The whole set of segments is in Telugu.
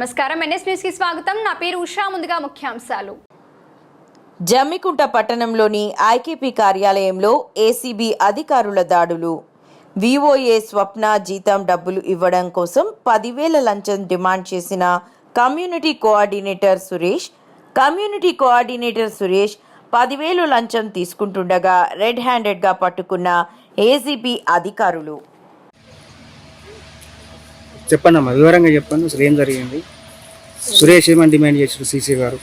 నమస్కారం, ఎన్ఎస్ న్యూస్ కి స్వాగతం. నా పేరు ఉషా. ముందుగా ముఖ్యాంశాలు. జమ్మికుంట పట్టణంలోని ఐకేపీ కార్యాలయంలో ఏసీబీ అధికారుల దాడులు. వివోఏ స్వప్న జీతం డబ్బులు ఇవ్వడం కోసం 10,000 లంచం డిమాండ్ చేసిన కమ్యూనిటీ కోఆర్డినేటర్ సురేష్ 10,000 లంచం తీసుకుంటుండగా రెడ్ హ్యాండెడ్గా పట్టుకున్న ఏసీబీ అధికారులు. చెప్పండి అమ్మా, వివరంగా చెప్పండి. అసలు ఏం జరిగింది? సురేష్ ఏమని డిమాండ్ చేశారు సీసీ గారు?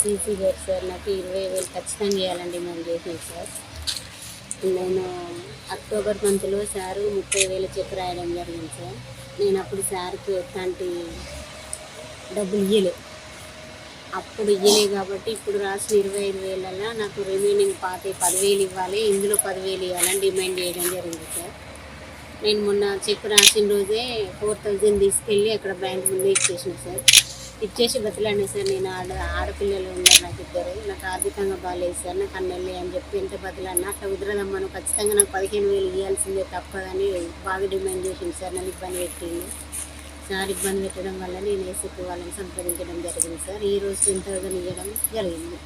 సీసీ గారు సార్ నాకు 20,000 ఖచ్చితంగా చేయాలని డిమాండ్ చేశాను సార్. నేను అక్టోబర్ మంత్లో సారు 30,000 చెక్ రాయడం జరిగింది సార్. నేను అప్పుడు సార్కి ఎట్లాంటి డబ్బులు ఇవ్వలే, అప్పుడు ఇవ్వలే కాబట్టి ఇప్పుడు రాసిన 25,000 నాకు రిమైనింగ్ 10,000 ఇవ్వాలి, ఇందులో 10,000 ఇవ్వాలని డిమాండ్ చేయడం జరిగింది సార్. నేను మొన్న చెక్ రాసిన రోజే 4,000 తీసుకెళ్ళి అక్కడ బ్యాంక్ ముందే ఇచ్చేసిన సార్. ఇచ్చేసి బతలానే సార్. నేను ఆడపిల్లలు ఉన్నారు నాకు ఇద్దరు, నాకు ఆర్థికంగా బాగాలేదు సార్, నాకు అన్నెళ్ళి అని చెప్పి ఎంత బతలన్నా అట్లా కుదరదమ్మను, ఖచ్చితంగా నాకు 15,000 ఇవ్వాల్సిందే తప్పదని బాగా డిమాండ్ చేసింది సార్. నన్ను ఇబ్బంది పెట్టింది సార్. ఇబ్బంది పెట్టడం వల్ల నేను ఏసీపీ వాళ్ళని సంప్రదించడం జరిగింది సార్. ఈ రోజు 10,000 ఇవ్వడం జరిగింది.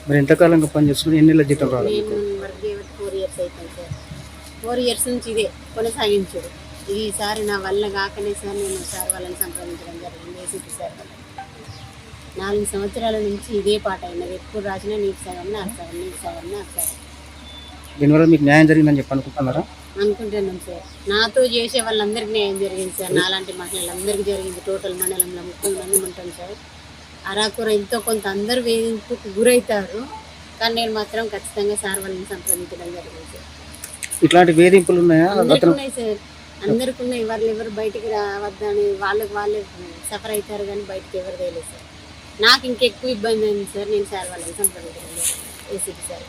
మరి ఎంతకాలంగా పని చేస్తున్నారు? ఎన్ని నెలల జీతం రావాలి? నేను వర్క్ చేయబట్టి 4 years అవుతాను సార్. 4 years నుంచి ఇదే కొనసాగించాడు. ఈసారి నా వల్ల కాకనే సార్ నేను సార్ వాళ్ళని సంప్రదించడం జరిగింది, ఏసీపీ సార్ వాళ్ళని. 4 సంవత్సరాల నుంచి ఇదే పాట అయినది. ఎప్పుడు రాసినా నీకు సగం నాకు సగం, నీకు సగం నాకు సగం. దీనివల్ల మీకు న్యాయం జరిగిందని చెప్పి అనుకుంటున్నారా? అనుకుంటున్నాం సార్. నాతో చేసే వాళ్ళందరికీ న్యాయం జరిగింది సార్. నాలాంటి మహిళలందరికీ జరిగింది. టోటల్ మండలంలో 30 మంది ఉంటాం సార్. అరాకుర ఎంతో కొంత అందరూ వేధింపుకు గురవుతారు, కానీ నేను మాత్రం ఖచ్చితంగా సార్ వాళ్ళని సంప్రదించడం జరిగింది సార్. ఇట్లాంటి వేధింపులు ఉన్నాయా? అందరికీ ఉన్నాయి సార్, అందరికీ ఉన్నాయి. ఎవరు బయటికి రావద్దని వాళ్ళే సఫర్ అవుతారు, కానీ బయటకు ఎవరు తెలియదు సార్. నాకు ఇంకెక్కువ ఇబ్బంది అయింది సార్. నేను సార్ వాళ్ళని సంప్రదించడం జరిగింది, ఏసీపీ సార్.